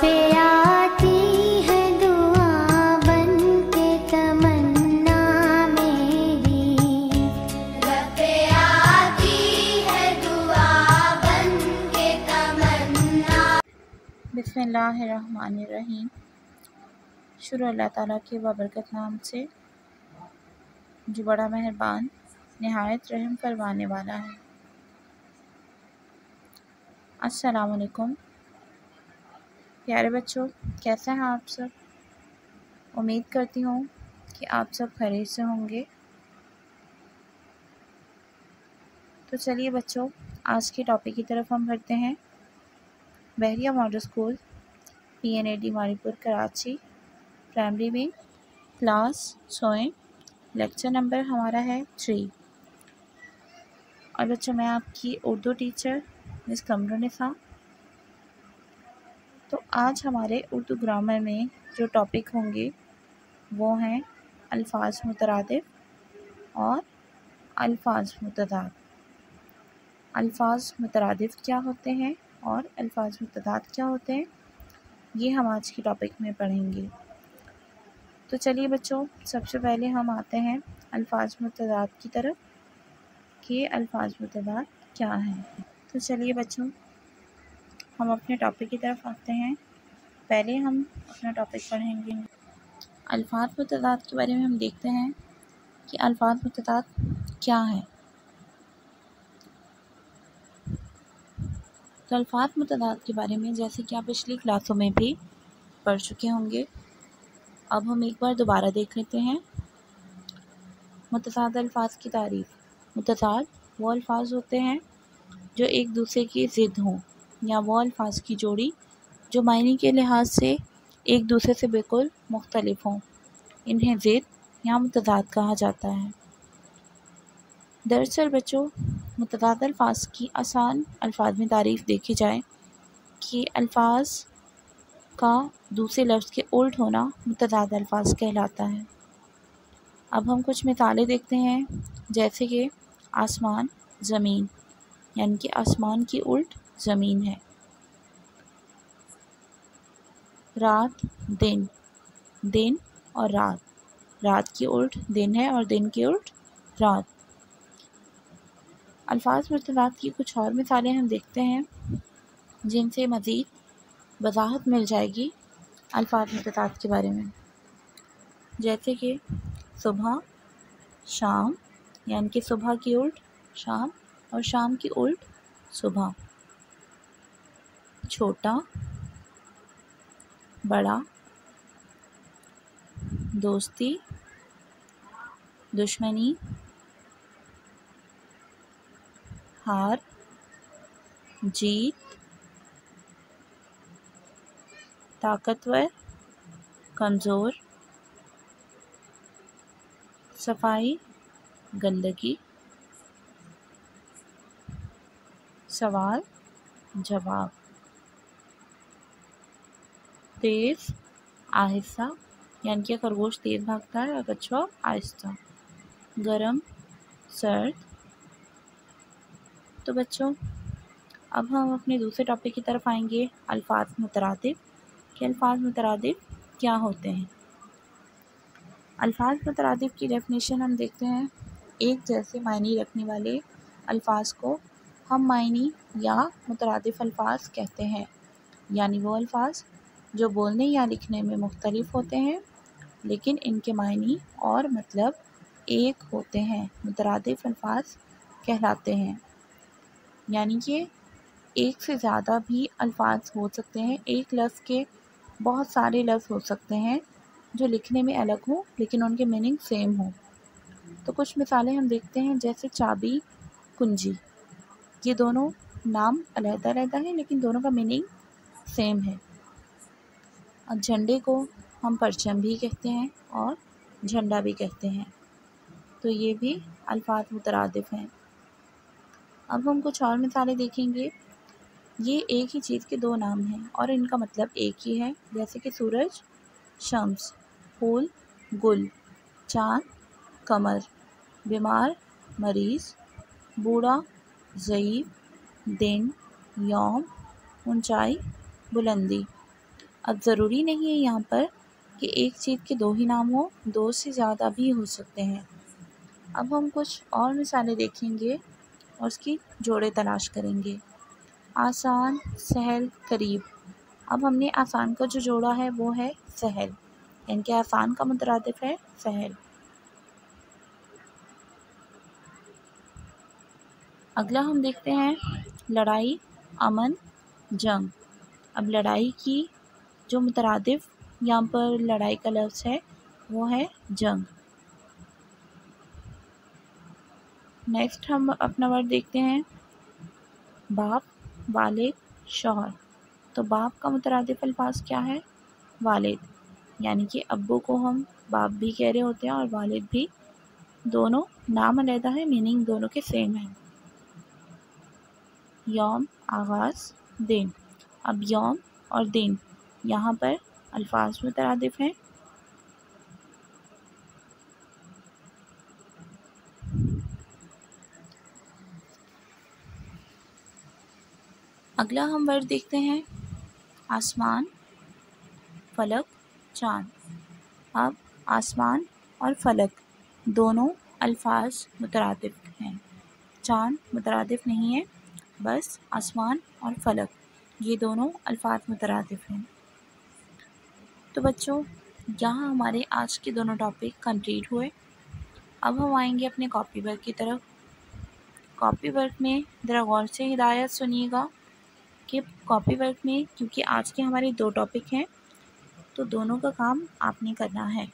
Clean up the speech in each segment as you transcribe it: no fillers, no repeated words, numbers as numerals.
पे आती है दुआ बन के तमन्ना मेरी, लब पे आती है दुआ बन के तमन्ना। बिस्मिल्लाहिर्रहमानिर्रहीम। शुरू अल्लाह ताला के बाबरकत नाम से जो बड़ा मेहरबान निहायत रहम फरमाने वाला है। अस्सलाम वालेकुम प्यारे बच्चों, कैसे हैं आप सब? उम्मीद करती हूँ कि आप सब खैरियत से होंगे। तो चलिए बच्चों, आज के टॉपिक की तरफ हम बढ़ते हैं। Bahria model school PNAD Maripur Karachi, primary में क्लास सोएं, लेक्चर नंबर हमारा है 3। और बच्चों, मैं आपकी उर्दू टीचर मिस कमरुन्निसा। तो आज हमारे उर्दू ग्रामर में जो टॉपिक होंगे वो हैं अल्फाज मुतरादिफ और अल्फाज मुतदाद। अल्फाज मुतरादिफ क्या होते हैं और अल्फाज मुतदाद क्या होते हैं, ये हम आज की टॉपिक में पढ़ेंगे। तो चलिए बच्चों, सबसे पहले हम आते हैं अल्फाज मुतदाद की तरफ कि अल्फाज मुतदाद क्या हैं। तो चलिए बच्चों, हम अपने टॉपिक की तरफ आते हैं। पहले हम अपना टॉपिक पढ़ेंगे। अल्फाज मुतदाद के बारे में हम देखते हैं कि अल्फाज मुतदाद क्या है। तो अल्फाज मुतदाद के बारे में जैसे कि आप पिछली क्लासों में भी पढ़ चुके होंगे, अब हम एक बार दोबारा देख लेते हैं। मुतज़ाद अल्फाज की तारीफ़। मुतज़ाद वो अल्फाज होते हैं जो एक दूसरे की ज़िद हों, या वो अल्फाज की जोड़ी जो मायने के लिहाज से एक दूसरे से बिल्कुल मुख्तलिफ हों, इन्हें ज़िद या मुतज़ाद कहा जाता है। दरअसल बच्चों, मुतज़ाद अल्फाज की आसान अल्फाज में तारीफ़ देखी जाए कि अल्फाज का दूसरे लफ्ज़ के उल्ट होना मुतज़ाद अल्फाज कहलाता है। अब हम कुछ मिसालें देखते हैं, जैसे कि आसमान ज़मीन, यानी कि आसमान की उल्ट ज़मीन है। रात दिन, दिन और रात, रात की उल्ट दिन है और दिन की उल्ट रात। अल्फाज मुतज़ाद की कुछ और मिसालें हम देखते हैं जिनसे मज़ीद वज़ाहत मिल जाएगी अल्फाज मुतज़ाद के बारे में। जैसे कि सुबह शाम, यानी कि सुबह की उल्ट शाम और शाम की उल्ट सुबह। छोटा बड़ा, दोस्ती दुश्मनी, हार जीत, ताकतवर कमज़ोर, सफाई गंदगी, सवाल जवाब, तेज़ आहिस्ता, यानी कि खरगोश तेज़ भागता है और कछुआ आहिस्ता, गर्म सर्द। तो बच्चों, अब हम अपने दूसरे टॉपिक की तरफ आएंगे, अल्फाज मुतरादिफ कि अल्फाज मुतरादिफ क्या होते हैं। अल्फाज मुतरादिफ की डेफिनेशन हम देखते हैं। एक जैसे मायने रखने वाले अल्फाज को हम मायनी या मुतरादिफ अल्फाज कहते हैं, यानी वो अल्फाज जो बोलने या लिखने में मुख्तलिफ होते हैं लेकिन इनके मायने और मतलब एक होते हैं, मुतरादिफ अल्फाज कहलाते हैं। यानी कि एक से ज़्यादा भी अल्फाज हो सकते हैं, एक लफ्ज़ के बहुत सारे लफ्ज़ हो सकते हैं जो लिखने में अलग हों लेकिन उनके मीनिंग सेम हो। तो कुछ मिसालें हम देखते हैं, जैसे चाबी कुंजी, ये दोनों नाम अलग-अलग हैं लेकिन दोनों का मीनिंग सेम है। और झंडे को हम परचम भी कहते हैं और झंडा भी कहते हैं, तो ये भी अल्फाज मुतरादिफ हैं। अब हम कुछ और मिसालें देखेंगे। ये एक ही चीज़ के दो नाम हैं और इनका मतलब एक ही है, जैसे कि सूरज शम्स, फूल गुल, चाँद कमर, बीमार मरीज़, बूढ़ा ज़ईफ़, दिन यौम, ऊंचाई बुलंदी। अब ज़रूरी नहीं है यहाँ पर कि एक चीज़ के दो ही नाम हो, दो से ज़्यादा भी हो सकते हैं। अब हम कुछ और मिसालें देखेंगे और उसकी जोड़े तलाश करेंगे। आसान, सहल, करीब। अब हमने आसान का जो जोड़ा है वो है सहल, यानी कि आसान का मुतरादिफ है सहल। अगला हम देखते हैं लड़ाई, अमन, जंग। अब लड़ाई की जो मुतरादिफ यहाँ पर लड़ाई का लफ्ज़ है वो है जंग। नेक्स्ट हम अपना वर्ड देखते हैं बाप, वालिद, शौहर। तो बाप का मुतरादिफ अल्फाज क्या है? वालिद, यानी कि अब्बू को हम बाप भी कह रहे होते हैं और वालिद भी, दोनों नाम अलहदा है, मीनिंग दोनों के सेम है। यौम, आगाज़, दिन। अब यौम और दिन यहाँ पर अल्फाज मुतरादिफ हैं। अगला हम वर्ड देखते हैं आसमान, फलक, चाँद। अब आसमान और फलक दोनों अल्फाज मुतरादिफ हैं, चाँद मुतरादिफ नहीं है, बस आसमान और फलक ये दोनों अल्फाज मुतरादिफ हैं। तो बच्चों यहाँ हमारे आज के दोनों टॉपिक कंप्लीट हुए। अब हम आएंगे अपने कॉपी वर्क की तरफ। कॉपी वर्क में ज़रा गौर से हिदायत सुनिएगा कि कॉपी वर्क में क्योंकि आज के हमारे दो टॉपिक हैं तो दोनों का काम आपने करना है।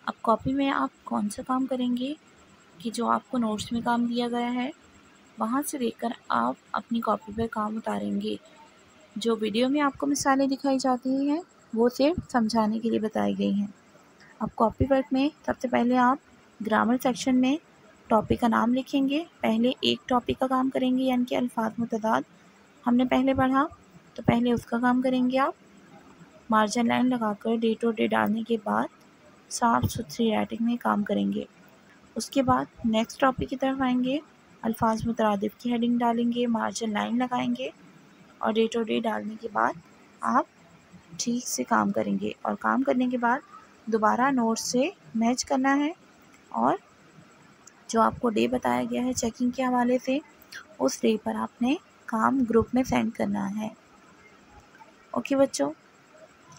अब कॉपी में आप कौन सा काम करेंगे कि जो आपको नोट्स में काम दिया गया है वहाँ से देखकर आप अपनी कॉपी पर काम उतारेंगे। जो वीडियो में आपको मिसालें दिखाई जाती हैं वो सिर्फ समझाने के लिए बताई गई हैं। अब कॉपी वर्क में सबसे पहले आप ग्रामर सेक्शन में टॉपिक का नाम लिखेंगे। पहले एक टॉपिक का काम करेंगे यानी कि अल्फाज मुतदाद हमने पहले पढ़ा, तो पहले उसका काम करेंगे आप। मार्जिन लाइन लगाकर डेट और डे डालने के बाद साफ़ सुथरी राइटिंग में काम करेंगे। उसके बाद नेक्स्ट टॉपिक की तरफ आएंगे, अल्फाज मुतरादिफ की हेडिंग डालेंगे, मार्जिन लाइन लगाएंगे और डेट और डे डालने के बाद आप ठीक से काम करेंगे। और काम करने के बाद दोबारा नोट से मैच करना है और जो आपको डे बताया गया है चेकिंग के हवाले से उस डे पर आपने काम ग्रुप में सेंड करना है। ओके बच्चों,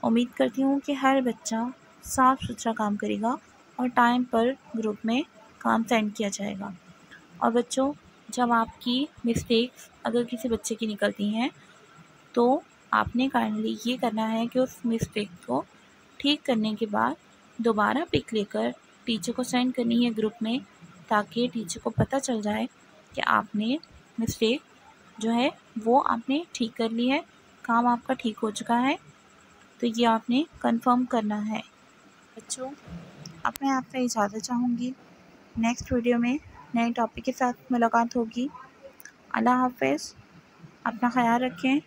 उम्मीद करती हूँ कि हर बच्चा साफ़ सुथरा काम करेगा और टाइम पर ग्रुप में काम सेंड किया जाएगा। और बच्चों जब आपकी मिस्टेक्स अगर किसी बच्चे की निकलती हैं तो आपने काइंडली ये करना है कि उस मिस्टेक को ठीक करने के बाद दोबारा पिक लेकर टीचर को सेंड करनी है ग्रुप में, ताकि टीचर को पता चल जाए कि आपने मिस्टेक जो है वो आपने ठीक कर ली है, काम आपका ठीक हो चुका है। तो ये आपने कंफर्म करना है। बच्चों अब मैं आपसे इजाज़त चाहूँगी, नेक्स्ट वीडियो में नए टॉपिक के साथ मुलाकात होगी। अल्लाह हाफ़िज़, अपना ख्याल रखें।